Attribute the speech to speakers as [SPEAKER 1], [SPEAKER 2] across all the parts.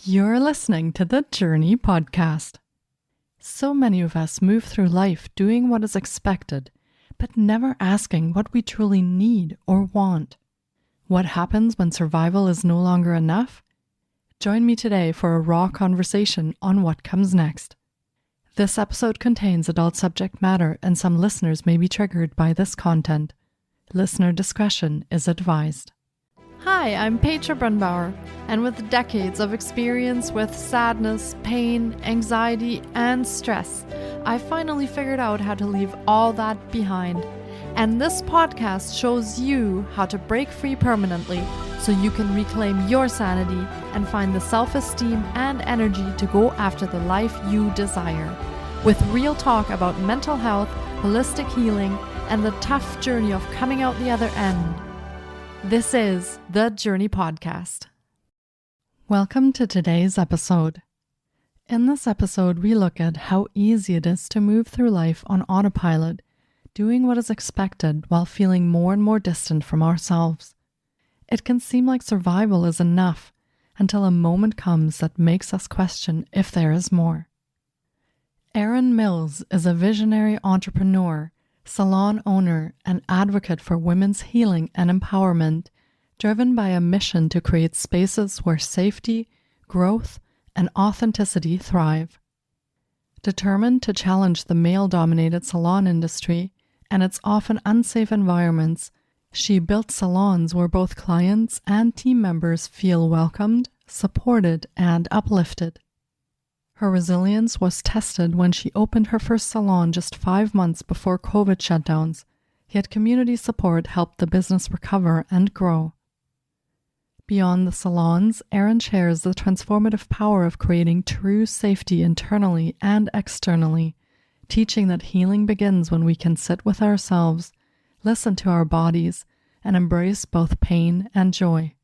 [SPEAKER 1] You're listening to the Jōrni Podcast. So many of us move through life doing what is expected, but never asking what we truly need or want. What happens when survival is no longer enough? Join me today for a raw conversation on what comes next. This episode contains adult subject matter and some listeners may be triggered by this content. Listener discretion is advised. Hi, I'm Petra Brunbauer, and with decades of experience with sadness, pain, anxiety, and stress, I finally figured out how to leave all that behind. And this podcast shows you how to break free permanently so you can reclaim your sanity and find the self-esteem and energy to go after the life you desire. With real talk about mental health, holistic healing, and the tough journey of coming out the other end. This is the Jōrni Podcast. Welcome to today's episode. In this episode, we look at how easy it is to move through life on autopilot, doing what is expected while feeling more and more distant from ourselves. It can seem like survival is enough until a moment comes that makes us question if there is more. Erin Mills is a visionary entrepreneur, salon owner, and advocate for women's healing and empowerment, driven by a mission to create spaces where safety, growth, and authenticity thrive. Determined to challenge the male-dominated salon industry and its often unsafe environments, she built salons where both clients and team members feel welcomed, supported, and uplifted. Her resilience was tested when she opened her first salon just 5 months before COVID shutdowns, yet community support helped the business recover and grow. Beyond the salons, Erin shares the transformative power of creating true safety internally and externally, teaching that healing begins when we can sit with ourselves, listen to our bodies, and embrace both pain and joy.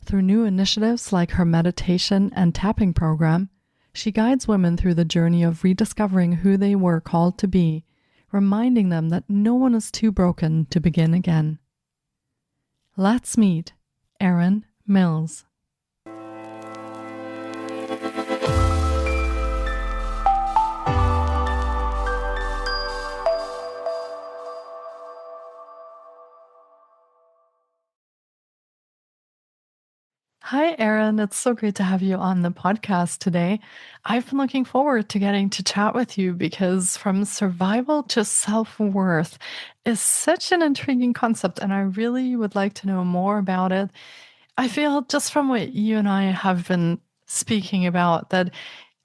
[SPEAKER 1] Through new initiatives like her meditation and tapping program, she guides women through the journey of rediscovering who they were called to be, reminding them that no one is too broken to begin again. Let's meet Erin Mills. Hi, Erin. It's so great to have you on the podcast today. I've been looking forward to getting to chat with you because from survival to self-worth is such an intriguing concept, and I really would like to know more about it. I feel just from what you and I have been speaking about that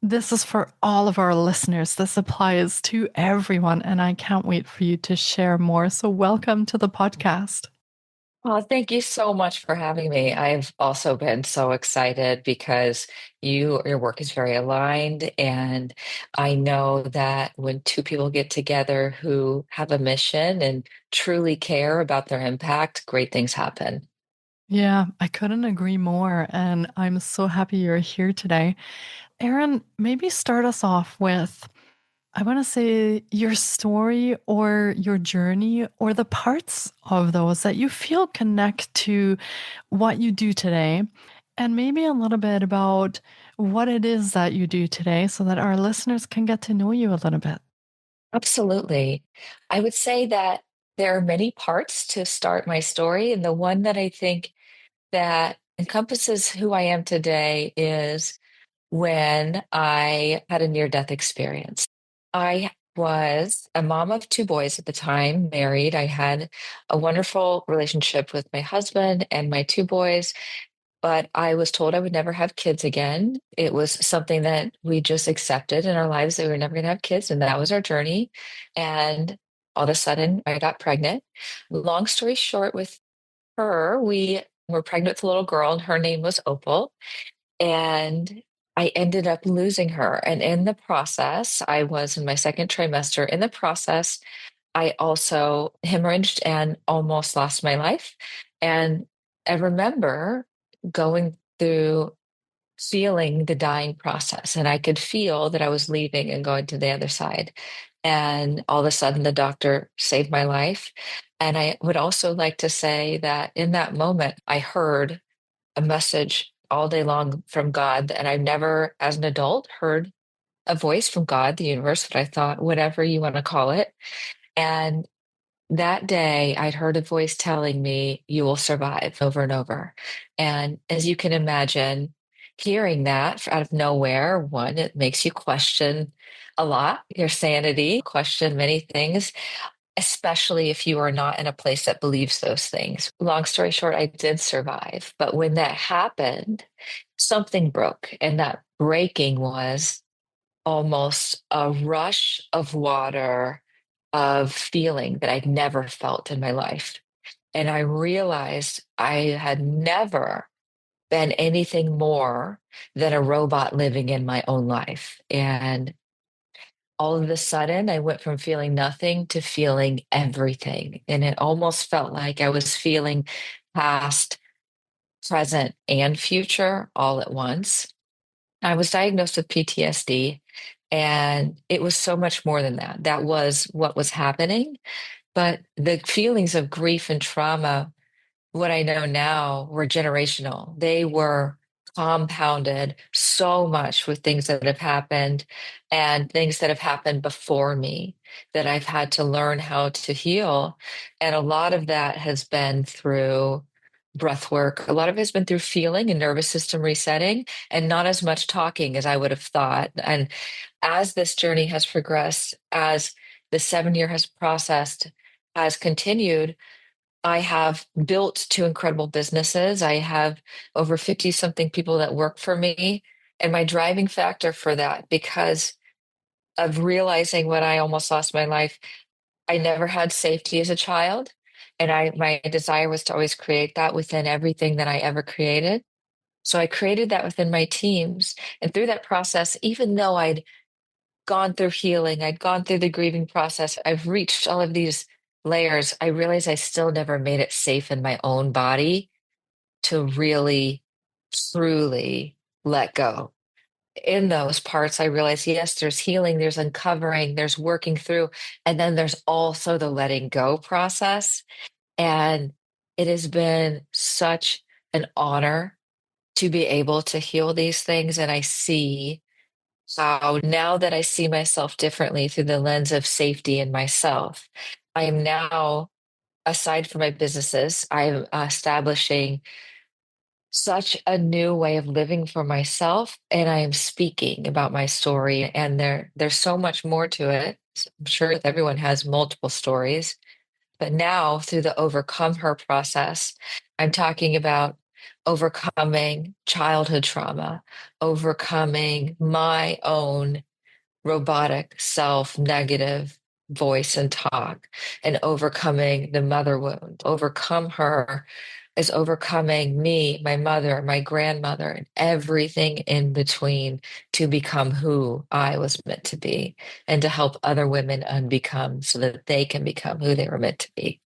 [SPEAKER 1] this is for all of our listeners. This applies to everyone, and I can't wait for you to share more. So welcome to the podcast.
[SPEAKER 2] Well, thank you so much for having me. I've also been so excited because your work is very aligned, and I know that when two people get together who have a mission and truly care about their impact, great things happen.
[SPEAKER 1] Yeah, I couldn't agree more. And I'm so happy you're here today. Erin, maybe start us off with, I want to say, your story or your journey or the parts of those that you feel connect to what you do today. And maybe a little bit about what it is that you do today so that our listeners can get to know you a little bit.
[SPEAKER 2] Absolutely. I would say that there are many parts to start my story, and the one that I think that encompasses who I am today is when I had a near-death experience. I was a mom of two boys at the time, married. I had a wonderful relationship with my husband and my two boys, but I was told I would never have kids again. It was something that we just accepted in our lives that we were never going to have kids, and that was our journey. And all of a sudden, I got pregnant. Long story short, with her, we were pregnant with a little girl, and her name was Opal. And I ended up losing her. And in the process, I was in my second trimester. In the process, I also hemorrhaged and almost lost my life. And I remember going through feeling the dying process, and I could feel that I was leaving and going to the other side. And all of a sudden, the doctor saved my life. And I would also like to say that in that moment, I heard a message all day long from God. And I've never, as an adult, heard a voice from God, the universe, what I thought, whatever you want to call it. And that day, I'd heard a voice telling me, you will survive over and over. And as you can imagine, hearing that out of nowhere, one, it makes you question a lot, your sanity, question many things, especially if you are not in a place that believes those things. Long story short, I did survive. But when that happened, something broke. And that breaking was almost a rush of water of feeling that I'd never felt in my life. And I realized I had never been anything more than a robot living in my own life. And all of a sudden, I went from feeling nothing to feeling everything. And it almost felt like I was feeling past, present, and future all at once. I was diagnosed with PTSD, and it was so much more than that. That was what was happening. But the feelings of grief and trauma, what I know now, were generational. They were compounded so much with things that have happened and things that have happened before me that I've had to learn how to heal. And a lot of that has been through breath work. A lot of it has been through feeling and nervous system resetting and not as much talking as I would have thought. And as this journey has progressed, as the 7 year has processed, has continued, I have built two incredible businesses. I have over 50 something people that work for me. And my driving factor for that, because of realizing when I almost lost my life, I never had safety as a child. And my desire was to always create that within everything that I ever created. So I created that within my teams. And through that process, even though I'd gone through healing, I'd gone through the grieving process, I've reached all of these layers, I realized I still never made it safe in my own body to really, truly let go. In those parts, I realized, yes, there's healing, there's uncovering, there's working through, and then there's also the letting go process. And it has been such an honor to be able to heal these things. And I see how now that I see myself differently through the lens of safety in myself, I am now, aside from my businesses, I'm establishing such a new way of living for myself, and I am speaking about my story. And there's so much more to it. I'm sure that everyone has multiple stories, but now through the overcome her process, I'm talking about overcoming childhood trauma, overcoming my own robotic self negative voice and talk, and overcoming the mother wound. Overcome her is overcoming me, my mother, my grandmother, and everything in between to become who I was meant to be and to help other women unbecome so that they can become who they were meant to be.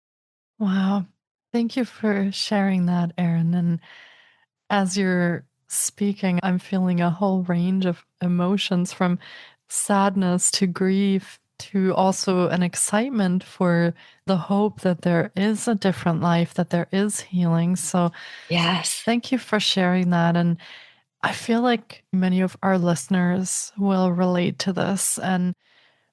[SPEAKER 1] Wow. Thank you for sharing that, Erin. And as you're speaking, I'm feeling a whole range of emotions from sadness to grief to also an excitement for the hope that there is a different life, that there is healing. So
[SPEAKER 2] Yes.
[SPEAKER 1] thank you for sharing that. And I feel like many of our listeners will relate to this and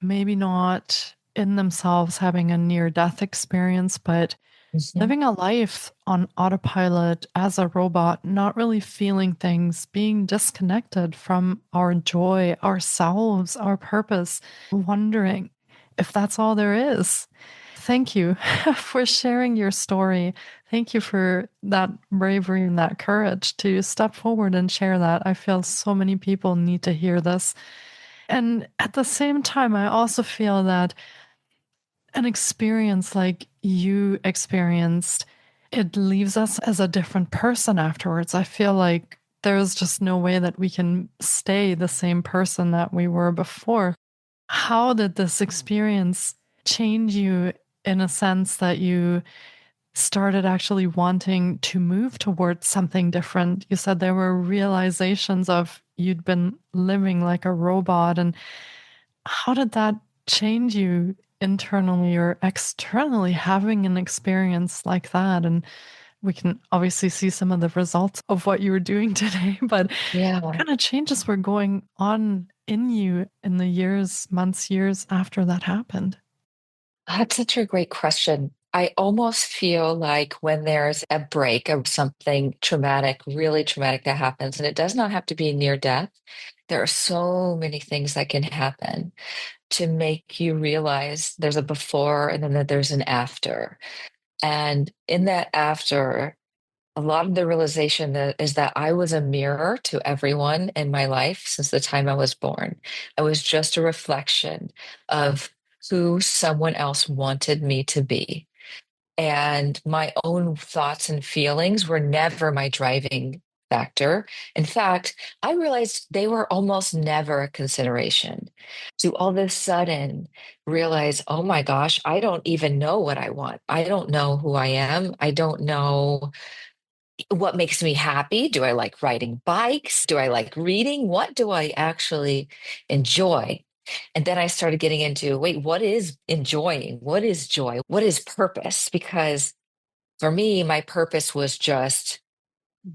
[SPEAKER 1] maybe not in themselves having a near death experience, but
[SPEAKER 2] Mhm.
[SPEAKER 1] living a life on autopilot as a robot, not really feeling things, being disconnected from our joy, ourselves, our purpose, wondering if that's all there is. Thank you for sharing your story. Thank you for that bravery and that courage to step forward and share that. I feel so many people need to hear this. And at the same time, I also feel that an experience like you experienced, it leaves us as a different person afterwards. I feel like there's just no way that we can stay the same person that we were before. How did this experience change you in a sense that you started actually wanting to move towards something different? You said there were realizations of you'd been living like a robot. And how did that change you internally or externally having an experience like that? And we can obviously see some of the results of what you were doing today, but what
[SPEAKER 2] Yeah.
[SPEAKER 1] kind of changes were going on in you in the years, months, years after that happened?
[SPEAKER 2] That's such a great question. I almost feel like when there's a break of something traumatic, really traumatic that happens, and it does not have to be near death, there are so many things that can happen to make you realize there's a before and then that there's an after. And in that after, a lot of the realization is that I was a mirror to everyone in my life since the time I was born. I was just a reflection of who someone else wanted me to be. And my own thoughts and feelings were never my driving factor. In fact, I realized they were almost never a consideration. To all of a sudden realize, oh my gosh, I don't even know what I want. I don't know who I am. I don't know what makes me happy. Do I like riding bikes? Do I like reading? What do I actually enjoy? And then I started getting into, wait, what is enjoying? What is joy? What is purpose? Because for me, my purpose was just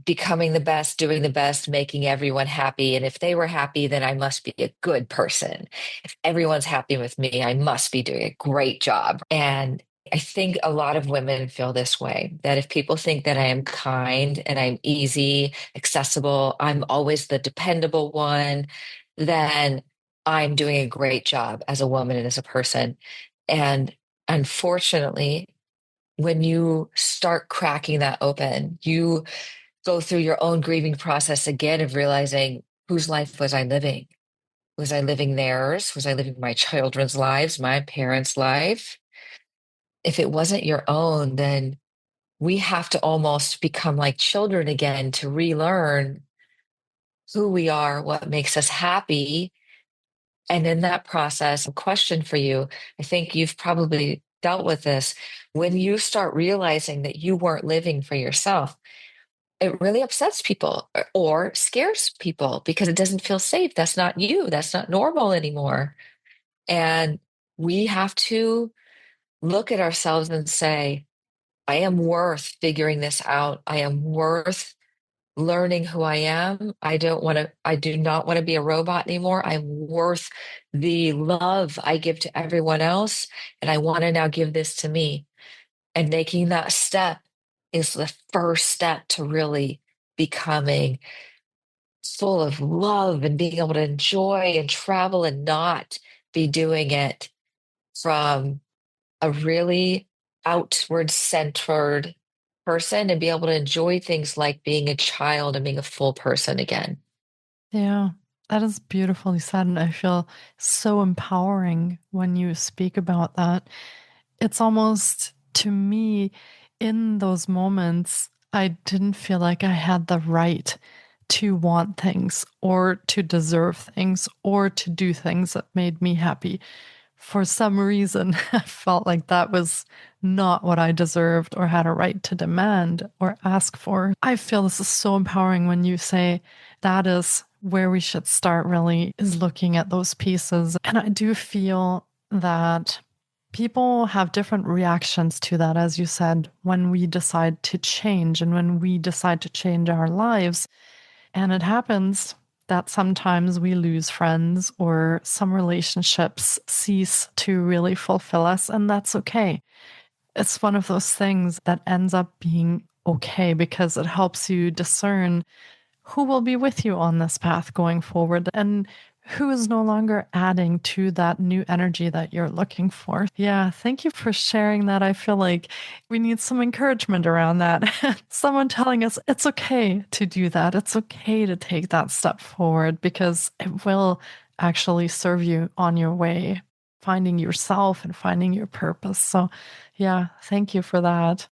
[SPEAKER 2] becoming the best, doing the best, making everyone happy. And if they were happy, then I must be a good person. If everyone's happy with me, I must be doing a great job. And I think a lot of women feel this way, that if people think that I am kind and I'm easy, accessible, I'm always the dependable one, then I'm doing a great job as a woman and as a person. And unfortunately, when you start cracking that open, you go through your own grieving process again of realizing, whose life was I living? Was I living theirs? Was I living my children's lives, my parents' life? If it wasn't your own, then we have to almost become like children again to relearn who we are, what makes us happy. And in that process, a question for you, I think you've probably dealt with this. When you start realizing that you weren't living for yourself, it really upsets people or scares people because it doesn't feel safe. That's not you. That's not normal anymore. And we have to look at ourselves and say, I am worth figuring this out. I am worth learning who I am. I do not want to be a robot anymore. I'm worth the love I give to everyone else. And I want to now give this to me. And making that step is the first step to really becoming full of love and being able to enjoy and travel and not be doing it from a really outward centered person and be able to enjoy things like being a child and being a full person again.
[SPEAKER 1] Yeah, that is beautifully said. And I feel so empowering when you speak about that. It's almost to me, in those moments, I didn't feel like I had the right to want things or to deserve things or to do things that made me happy. For some reason, I felt like that was not what I deserved or had a right to demand or ask for. I feel this is so empowering when you say that is where we should start, really, is looking at those pieces. And I do feel that people have different reactions to that, as you said, when we decide to change and when we decide to change our lives. And it happens that sometimes we lose friends or some relationships cease to really fulfill us, and that's okay. It's one of those things that ends up being okay because it helps you discern who will be with you on this path going forward and who is no longer adding to that new energy that you're looking for. Yeah, thank you for sharing that. I feel like we need some encouragement around that. Someone telling us it's okay to do that. It's okay to take that step forward because it will actually serve you on your way, finding yourself and finding your purpose. So, yeah, thank you for that.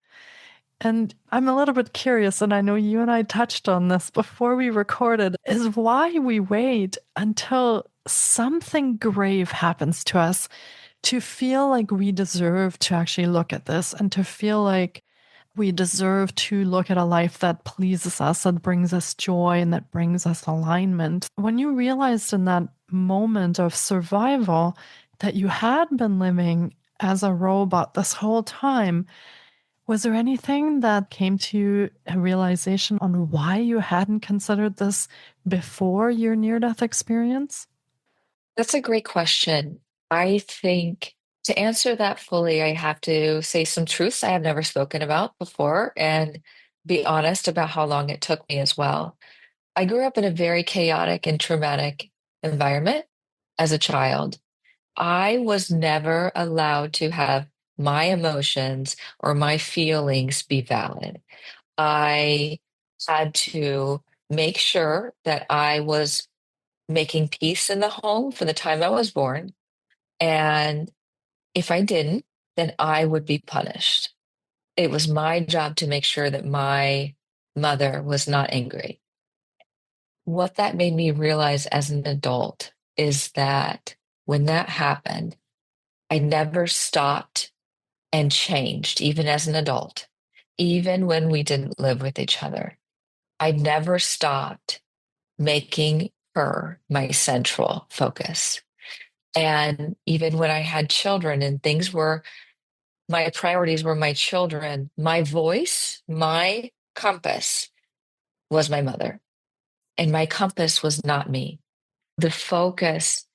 [SPEAKER 1] And I'm a little bit curious, and I know you and I touched on this before we recorded, is why we wait until something grave happens to us to feel like we deserve to actually look at this and to feel like we deserve to look at a life that pleases us, that brings us joy, and that brings us alignment. When you realized in that moment of survival that you had been living as a robot this whole time, Was there anything that came to you, a realization on why you hadn't considered this before your near-death experience?
[SPEAKER 2] That's a great question. I think to answer that fully, I have to say some truths I have never spoken about before and be honest about how long it took me as well. I grew up in a very chaotic and traumatic environment as a child. I was never allowed to have my emotions or my feelings be valid. I had to make sure that I was making peace in the home from the time I was born. And if I didn't, then I would be punished. It was my job to make sure that my mother was not angry. What that made me realize as an adult is that when that happened, I never stopped and changed, even as an adult, even when we didn't live with each other. I never stopped making her my central focus. And even when I had children and things were, my priorities were my children, my voice, my compass was my mother, and my compass was not me. The focus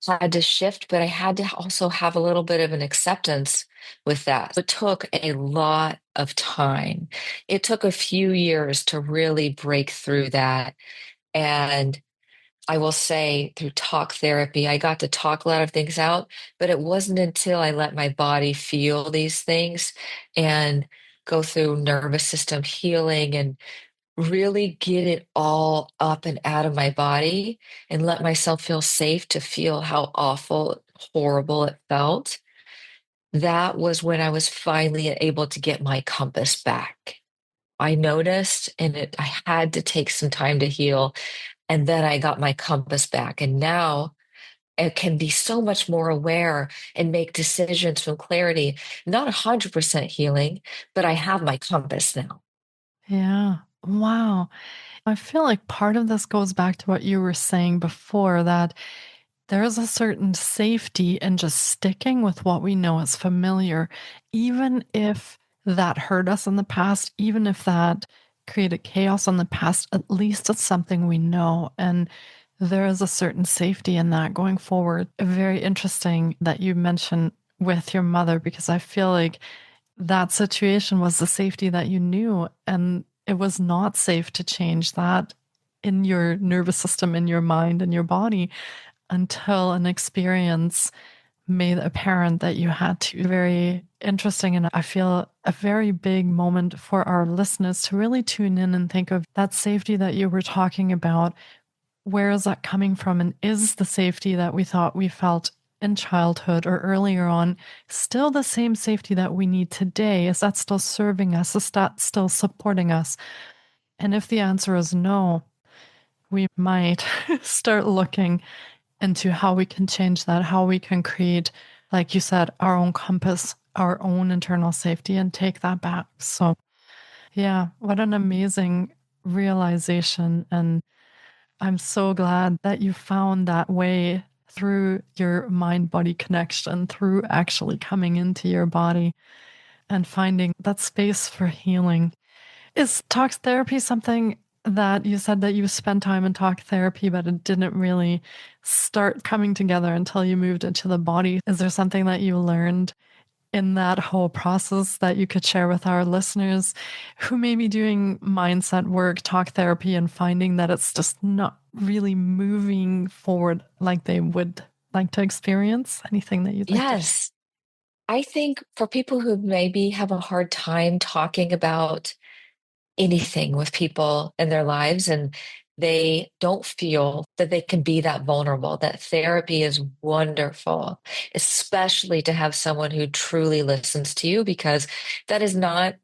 [SPEAKER 2] had to shift, but I had to also have a little bit of an acceptance with that. It took a lot of time. It took a few years to really break through that. And I will say through talk therapy, I got to talk a lot of things out, but it wasn't until I let my body feel these things and go through nervous system healing and really get it all up and out of my body and let myself feel safe to feel how awful, horrible it felt. That was when I was finally able to get my compass back. I noticed and I had to take some time to heal. And then I got my compass back. And now I can be so much more aware and make decisions from clarity, not 100% healing, but I have my compass now.
[SPEAKER 1] Yeah. Wow. I feel like part of this goes back to what you were saying before, that there is a certain safety in just sticking with what we know is familiar, even if that hurt us in the past, even if that created chaos in the past, at least it's something we know. And there is a certain safety in that going forward. Very interesting that you mentioned with your mother, because I feel like that situation was the safety that you knew, and it was not safe to change that in your nervous system, in your mind, in your body until an experience made apparent that you had to. Very interesting. And I feel a very big moment for our listeners to really tune in and think of that safety that you were talking about. Where is that coming from? And is the safety that we thought we felt in childhood or earlier on still the same safety that we need today? Is that still serving us? Is that still supporting us? And if the answer is no, we might start looking into how we can change that, how we can create, like you said, our own compass, our own internal safety, and take that back. So, yeah, what an amazing realization. And I'm so glad that you found that way through your mind body connection, through actually coming into your body and finding that space for healing. Is talk therapy something that you said that you spent time in talk therapy, but it didn't really start coming together until you moved into the body? Is there something that you learned in that whole process that you could share with our listeners who may be doing mindset work, talk therapy, and finding that it's just not really moving forward like they would like to experience? Anything that you'd like to share?
[SPEAKER 2] Yes. I think for people who maybe have a hard time talking about anything with people in their lives and they don't feel that they can be that vulnerable, that therapy is wonderful, especially to have someone who truly listens to you, because that is not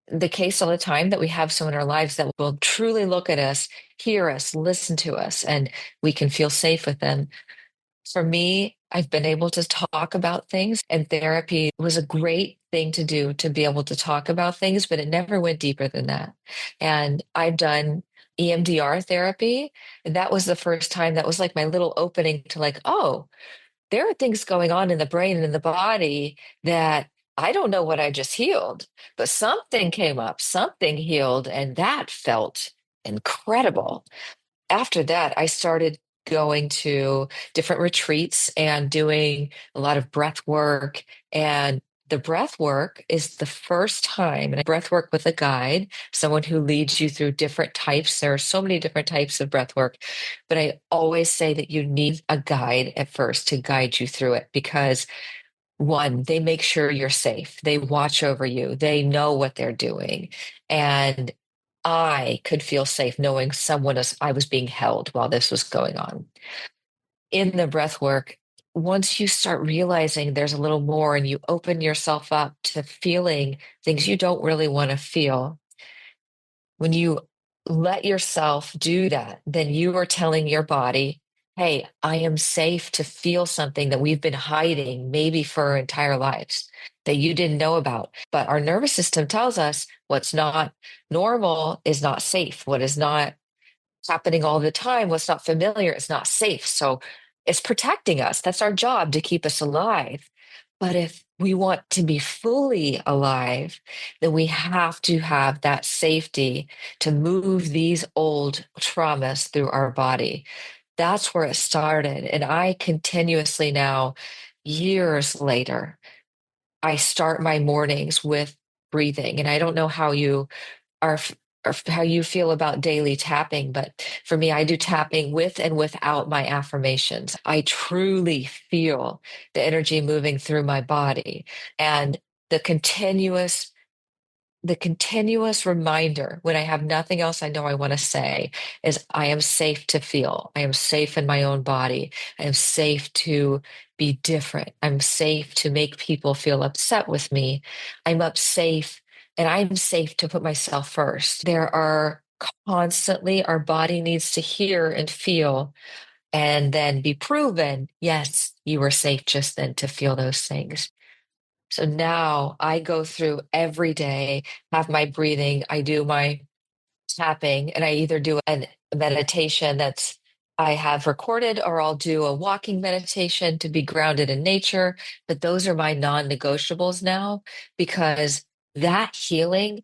[SPEAKER 2] the case all the time, that we have someone in our lives that will truly look at us, hear us, listen to us, and we can feel safe with them. For me, I've been able to talk about things, and therapy was a great thing to do, to be able to talk about things, but it never went deeper than that. And I've done EMDR therapy. And that was the first time, that was like my little opening to like, oh, there are things going on in the brain and in the body that I don't know what I just healed, but something came up, something healed, and that felt incredible. After that, I started going to different retreats and doing a lot of breath work. And the breath work is the first time, and breath work with a guide, someone who leads you through different types. There are so many different types of breath work, but I always say that you need a guide at first to guide you through it because one, they make sure you're safe. They watch over you. They know what they're doing. And I could feel safe knowing I was being held while this was going on. In the breath work, once you start realizing there's a little more and you open yourself up to feeling things you don't really want to feel, when you let yourself do that, then you are telling your body, hey, I am safe to feel something that we've been hiding maybe for our entire lives that you didn't know about. But our nervous system tells us what's not normal is not safe. What is not happening all the time, what's not familiar is not safe. So it's protecting us. That's our job to keep us alive. But if we want to be fully alive, then we have to have that safety to move these old traumas through our body. That's where it started. And I continuously now, years later, I start my mornings with breathing. And I don't know how you are or how you feel about daily tapping, but for me, I do tapping with and without my affirmations. I truly feel the energy moving through my body and the continuous the continuous reminder when I have nothing else I know I want to say is I am safe to feel. I am safe in my own body. I am safe to be different. I'm safe to make people feel upset with me. I'm up safe and I'm safe to put myself first. There are constantly, our body needs to hear and feel and then be proven, yes, you were safe just then to feel those things. So now I go through every day, have my breathing, I do my tapping, and I either do a meditation that's I have recorded or I'll do a walking meditation to be grounded in nature. But those are my non-negotiables now because that healing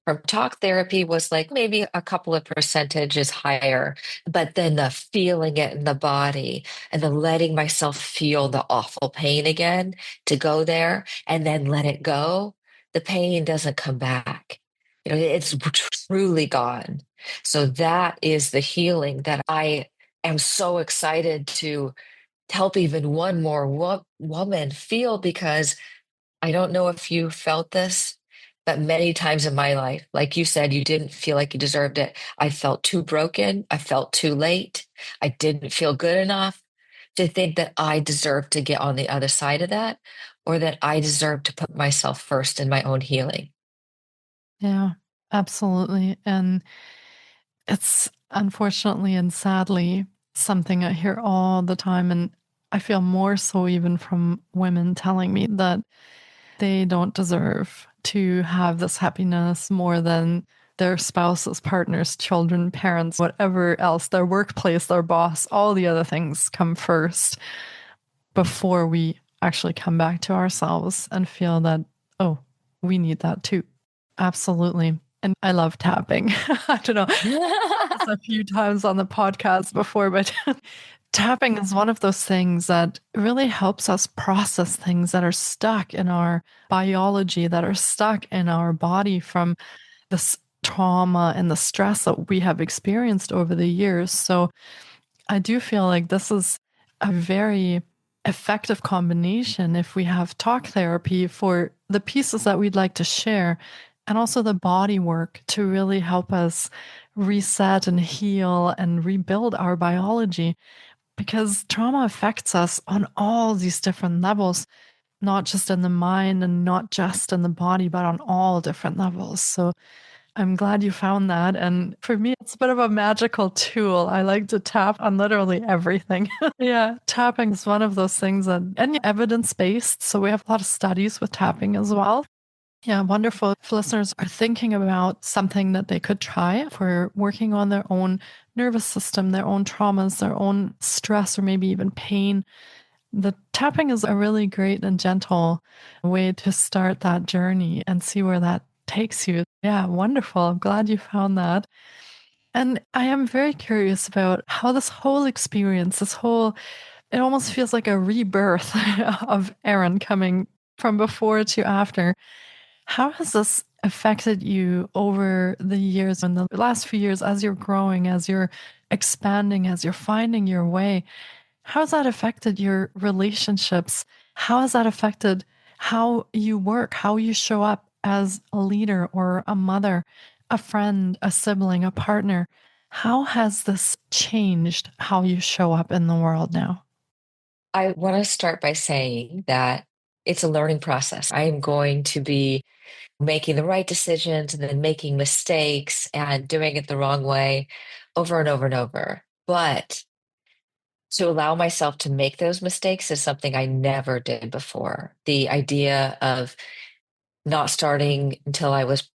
[SPEAKER 2] from talk therapy was like maybe a couple of percentages higher, but then the feeling it in the body and the letting myself feel the awful pain again to go there and then let it go, the pain doesn't come back. It's truly gone. So that is the healing that I am so excited to help even one more woman feel because I don't know if you felt this, but many times in my life, like you said, you didn't feel like you deserved it. I felt too broken. I felt too late. I didn't feel good enough to think that I deserved to get on the other side of that or that I deserved to put myself first in my own healing.
[SPEAKER 1] Yeah, absolutely. And it's unfortunately and sadly something I hear all the time. And I feel more so even from women telling me that they don't deserve to have this happiness more than their spouses, partners, children, parents, whatever else, their workplace, their boss, all the other things come first before we actually come back to ourselves and feel that, oh, we need that too. Absolutely. And I love tapping. I don't know. I've said this a few times on the podcast before, but tapping is one of those things that really helps us process things that are stuck in our biology, that are stuck in our body from this trauma and the stress that we have experienced over the years. So I do feel like this is a very effective combination if we have talk therapy for the pieces that we'd like to share and also the body work to really help us reset and heal and rebuild our biology because trauma affects us on all these different levels, not just in the mind and not just in the body, but on all different levels. So I'm glad you found that. And for me, it's a bit of a magical tool. I like to tap on literally everything. Yeah, tapping is one of those things that, and evidence based. So we have a lot of studies with tapping as well. Yeah, wonderful. If listeners are thinking about something that they could try for working on their own nervous system, their own traumas, their own stress, or maybe even pain, The tapping is a really great and gentle way to start that journey and see where that takes you. Yeah, wonderful. I'm glad you found that. And I am very curious about how this whole experience, it almost feels like a rebirth of Erin coming from before to after. How has this affected you over the years, in the last few years, as you're growing, as you're expanding, as you're finding your way? How has that affected your relationships? How has that affected how you work, how you show up as a leader or a mother, a friend, a sibling, a partner? How has this changed how you show up in the world now?
[SPEAKER 2] I want to start by saying that it's a learning process. I am going to be making the right decisions and then making mistakes and doing it the wrong way over and over and over. But to allow myself to make those mistakes is something I never did before. The idea of not starting until I was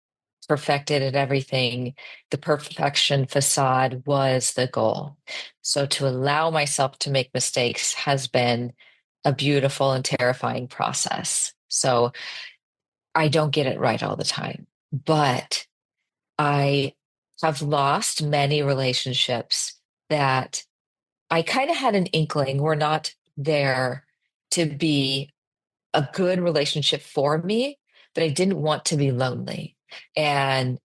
[SPEAKER 2] perfected at everything, the perfection facade was the goal. So to allow myself to make mistakes has been a beautiful and terrifying process. So I don't get it right all the time, but I have lost many relationships that I kind of had an inkling were not there to be a good relationship for me, but I didn't want to be lonely. And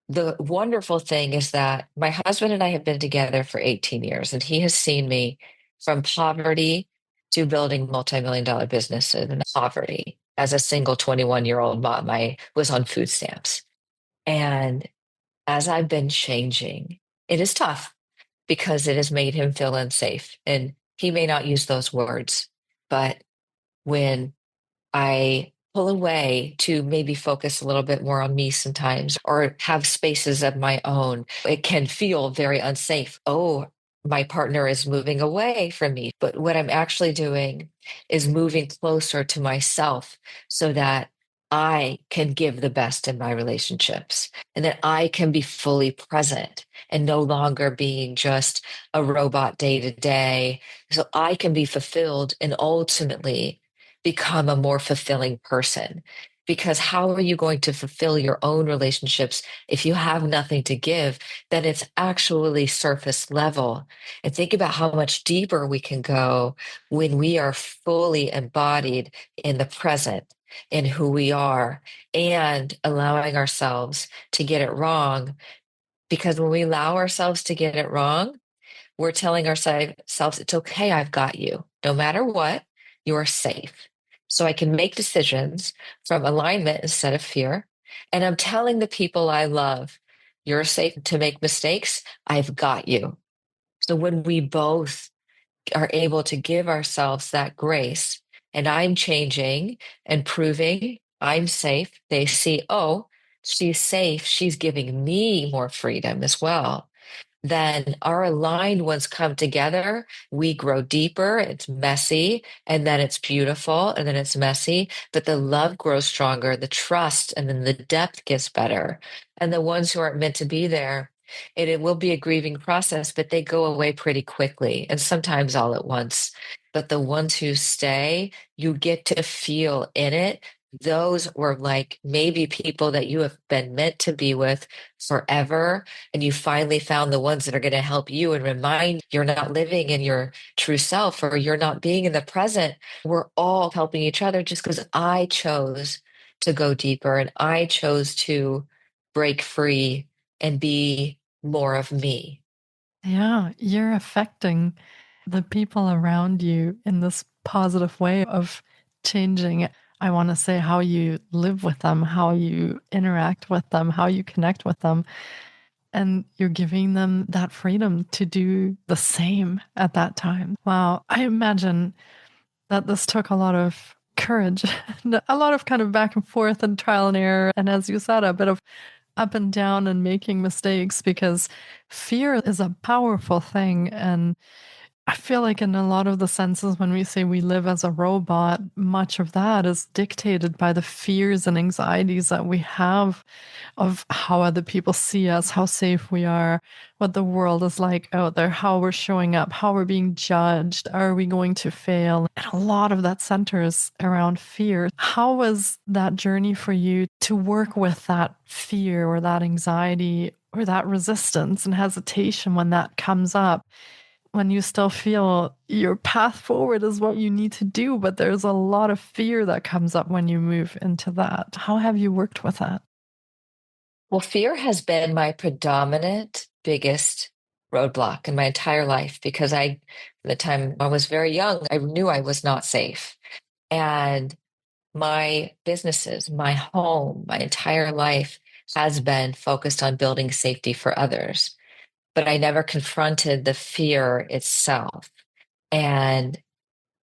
[SPEAKER 2] the wonderful thing is that my husband and I have been together for 18 years, and he has seen me from poverty to building multi-million dollar businesses in poverty. As a single 21-year-old mom, I was on food stamps. And as I've been changing, it is tough because it has made him feel unsafe. And he may not use those words, but when I pull away to maybe focus a little bit more on me sometimes or have spaces of my own. It can feel very unsafe. Oh, my partner is moving away from me. But what I'm actually doing is moving closer to myself so that I can give the best in my relationships and that I can be fully present and no longer being just a robot day to day. So I can be fulfilled and ultimately become a more fulfilling person. Because how are you going to fulfill your own relationships if you have nothing to give? Then it's actually surface level. And think about how much deeper we can go when we are fully embodied in the present, in who we are, and allowing ourselves to get it wrong. Because when we allow ourselves to get it wrong, we're telling ourselves, it's okay, I've got you. No matter what, you are safe. So I can make decisions from alignment instead of fear. And I'm telling the people I love, you're safe to make mistakes. I've got you. So when we both are able to give ourselves that grace, and I'm changing and proving I'm safe, they see, oh, she's safe. She's giving me more freedom as well. Then our aligned ones come together, we grow deeper, it's messy, and then it's beautiful, and then it's messy, but the love grows stronger, the trust, and then the depth gets better. And the ones who aren't meant to be there, it will be a grieving process, but they go away pretty quickly, and sometimes all at once. But the ones who stay, you get to feel in it. Those were like maybe people that you have been meant to be with forever, and you finally found the ones that are going to help you and remind you're not living in your true self or you're not being in the present. We're all helping each other just because I chose to go deeper and I chose to break free and be more of me.
[SPEAKER 1] Yeah, you're affecting the people around you in this positive way of changing, I want to say, how you live with them, how you interact with them, how you connect with them. And you're giving them that freedom to do the same at that time. Wow. I imagine that this took a lot of courage, and a lot of kind of back and forth and trial and error. And as you said, a bit of up and down and making mistakes, because fear is a powerful thing. And I feel like in a lot of the senses, when we say we live as a robot, much of that is dictated by the fears and anxieties that we have of how other people see us, how safe we are, what the world is like out there, how we're showing up, how we're being judged, are we going to fail? And a lot of that centers around fear. How was that journey for you to work with that fear or that anxiety or that resistance and hesitation when that comes up? When you still feel your path forward is what you need to do, but there's a lot of fear that comes up when you move into that. How have you worked with that?
[SPEAKER 2] Well, fear has been my predominant biggest roadblock in my entire life because the time I was very young, I knew I was not safe. And my businesses, my home, my entire life has been focused on building safety for others. But I never confronted the fear itself. And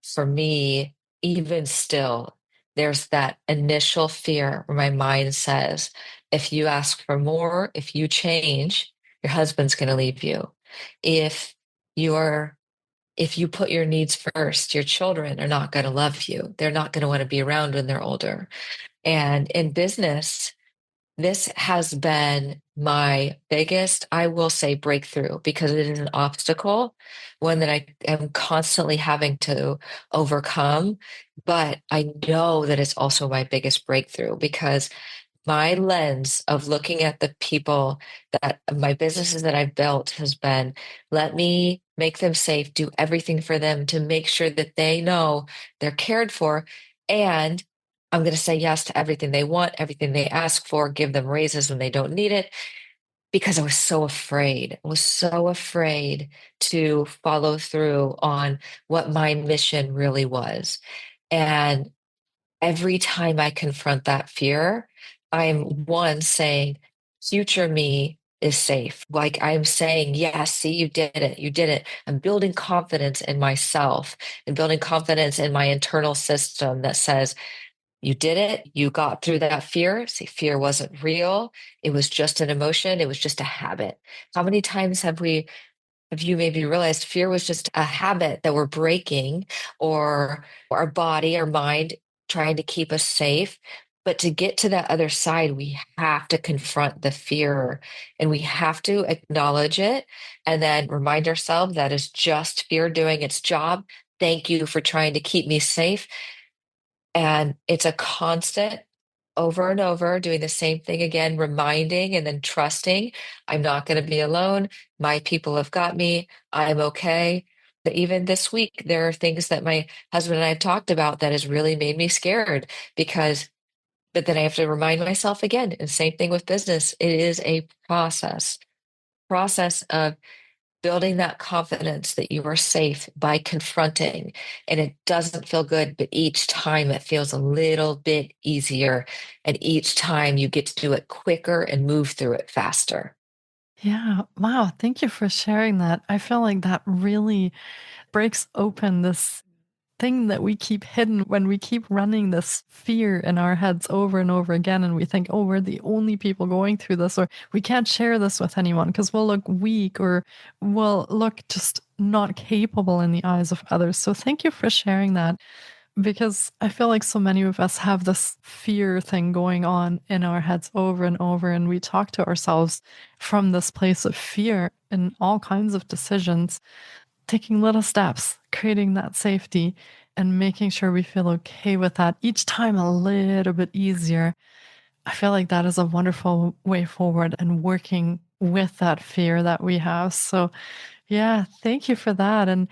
[SPEAKER 2] for me, even still, there's that initial fear where my mind says, if you ask for more, if you change, your husband's going to leave you. If you're if you put your needs first, your children are not going to love you. They're not going to want to be around when they're older. And in business, this has been my biggest, I will say, breakthrough because it is an obstacle, one that I am constantly having to overcome. But I know that it's also my biggest breakthrough because my lens of looking at the people that my businesses that I've built has been, let me make them safe, do everything for them to make sure that they know they're cared for. And I'm going to say yes to everything they want, everything they ask for, give them raises when they don't need it, because I was so afraid. I was so afraid to follow through on what my mission really was. And every time I confront that fear, I'm one saying, future me is safe. Like I'm saying, yes, see, you did it. You did it. I'm building confidence in myself and building confidence in my internal system that says, you did it. You got through that fear. See, fear wasn't real. It was just an emotion. It was just a habit. How many times have you maybe realized fear was just a habit that we're breaking or our body, our mind trying to keep us safe? But to get to that other side, we have to confront the fear and we have to acknowledge it and then remind ourselves that is just fear doing its job. Thank you for trying to keep me safe. And it's a constant over and over doing the same thing again, reminding and then trusting I'm not going to be alone. My people have got me. I'm okay. But even this week, there are things that my husband and I have talked about that has really made me scared because, but then I have to remind myself again, and same thing with business. It is a process of building that confidence that you are safe by confronting. And it doesn't feel good, but each time it feels a little bit easier. And each time you get to do it quicker and move through it faster.
[SPEAKER 1] Yeah. Wow. Thank you for sharing that. I feel like that really breaks open this thing that we keep hidden when we keep running this fear in our heads over and over again. And we think, oh, we're the only people going through this, or we can't share this with anyone because we'll look weak or we'll look just not capable in the eyes of others. So thank you for sharing that because I feel like so many of us have this fear thing going on in our heads over and over. And we talk to ourselves from this place of fear in all kinds of decisions, taking little steps, creating that safety, and making sure we feel okay with that each time a little bit easier. I feel like that is a wonderful way forward and working with that fear that we have. So, yeah, thank you for that. And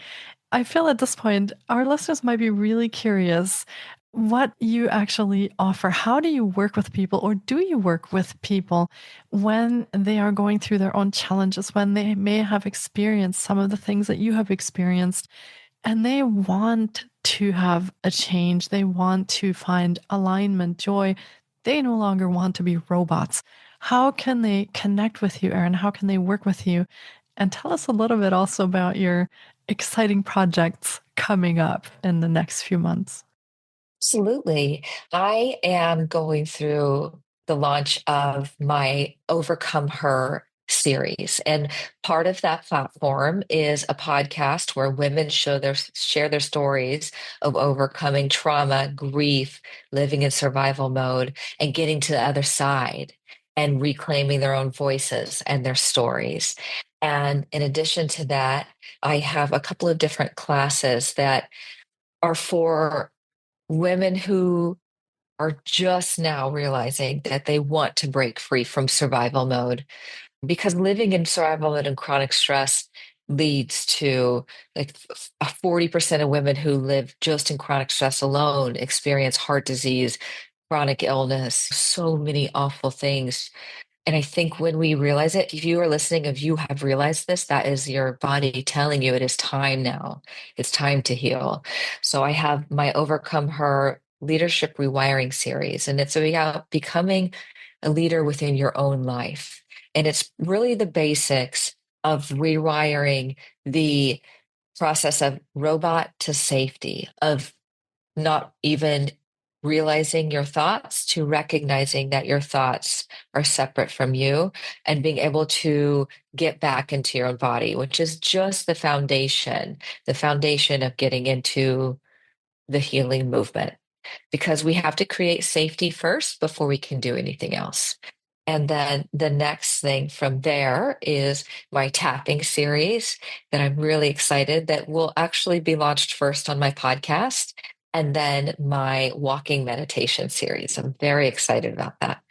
[SPEAKER 1] I feel at this point, our listeners might be really curious what you actually offer. How do you work with people, or do you work with people when they are going through their own challenges, when they may have experienced some of the things that you have experienced, and they want to have a change? They want to find alignment, joy. They no longer want to be robots. How can they connect with you, Erin? How can they work with you? And tell us a little bit also about your exciting projects coming up in the next few months.
[SPEAKER 2] Absolutely. I am going through the launch of my Overcome Her series. And part of that platform is a podcast where women share their stories of overcoming trauma, grief, living in survival mode, and getting to the other side and reclaiming their own voices and their stories. And in addition to that, I have a couple of different classes that are for women who are just now realizing that they want to break free from survival mode, because living in survival mode and chronic stress leads to like 40% of women who live just in chronic stress alone experience heart disease, chronic illness, so many awful things. And I think when we realize it, if you are listening, if you have realized this, that is your body telling you it is time now. It's time to heal. So I have my Overcome Her Leadership Rewiring series, and it's about becoming a leader within your own life. And it's really the basics of rewiring the process of robot to safety, of not even realizing your thoughts to recognizing that your thoughts are separate from you, and being able to get back into your own body, which is just the foundation of getting into the healing movement, because we have to create safety first before we can do anything else. And then the next thing from there is my tapping series that I'm really excited that will actually be launched first on my podcast, and then my walking meditation series. I'm very excited about that.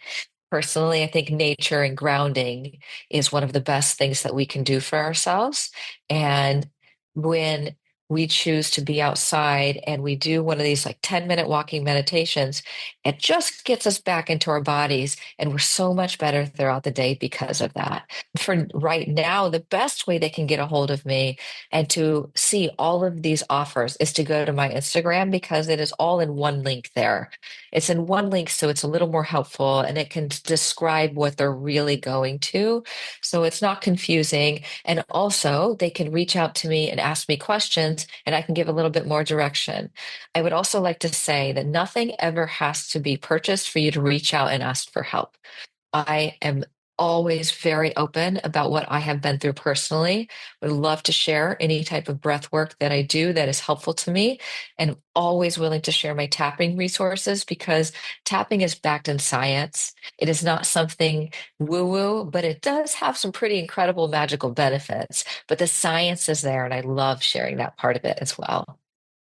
[SPEAKER 2] Personally, I think nature and grounding is one of the best things that we can do for ourselves. And when we choose to be outside and we do one of these like 10-minute walking meditations, it just gets us back into our bodies. And we're so much better throughout the day because of that. For right now, the best way they can get a hold of me and to see all of these offers is to go to my Instagram, because it is all in one link there. It's in one link, so it's a little more helpful, and it can describe what they're really going to. So it's not confusing. And also, they can reach out to me and ask me questions, and I can give a little bit more direction. I would also like to say that nothing ever has to be purchased for you to reach out and ask for help. I am always very open about what I have been through personally. Would love to share any type of breath work that I do that is helpful to me, and always willing to share my tapping resources, because tapping is backed in science. It is not something woo-woo, but it does have some pretty incredible magical benefits. But the science is there, and I love sharing that part of it as well.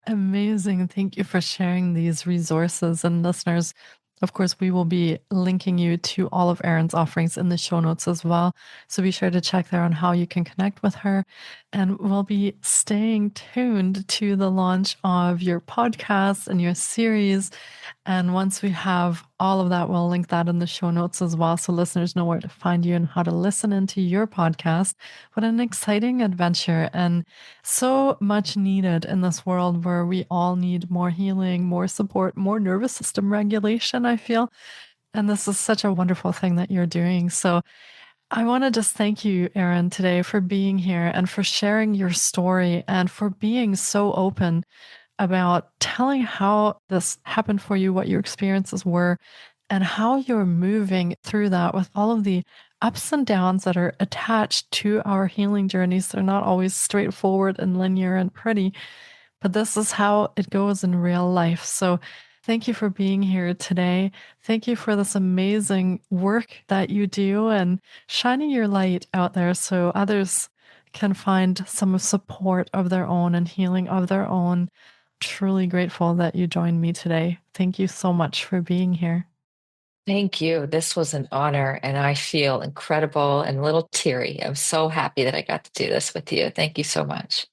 [SPEAKER 1] Amazing. Thank you for sharing these resources. And listeners, of course, we will be linking you to all of Erin's offerings in the show notes as well. So be sure to check there on how you can connect with her. And we'll be staying tuned to the launch of your podcast and your series. And once we have all of that, we'll link that in the show notes as well, so listeners know where to find you and how to listen into your podcast. What an exciting adventure, and so much needed in this world where we all need more healing, more support, more nervous system regulation, I feel. And this is such a wonderful thing that you're doing. So I want to just thank you, Erin, today for being here and for sharing your story and for being so open about telling how this happened for you, what your experiences were, and how you're moving through that with all of the ups and downs that are attached to our healing journeys. They're not always straightforward and linear and pretty, but this is how it goes in real life. So thank you for being here today. Thank you for this amazing work that you do and shining your light out there so others can find some support of their own and healing of their own. Truly grateful that you joined me today. Thank you so much for being here.
[SPEAKER 2] Thank you. This was an honor, and I feel incredible and a little teary. I'm so happy that I got to do this with you. Thank you so much.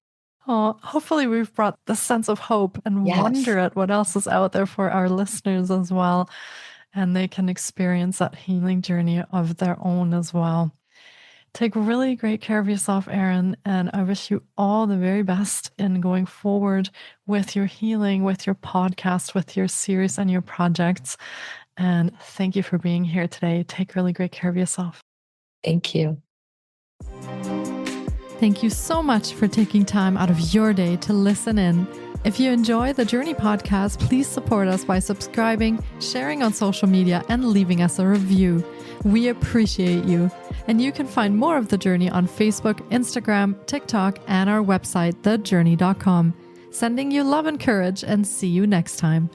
[SPEAKER 1] Oh, hopefully we've brought the sense of hope and
[SPEAKER 2] Yes.
[SPEAKER 1] wonder at what else is out there for our listeners as well. And they can experience that healing journey of their own as well. Take really great care of yourself, Erin, and I wish you all the very best in going forward with your healing, with your podcast, with your series and your projects. And thank you for being here today. Take really great care of yourself.
[SPEAKER 2] Thank you.
[SPEAKER 1] Thank you so much for taking time out of your day to listen in. If you enjoy the Jōrni Podcast, please support us by subscribing, sharing on social media, and leaving us a review. We appreciate you. And you can find more of The Jōrni on Facebook, Instagram, TikTok, and our website, thejorni.com. Sending you love and courage, and see you next time.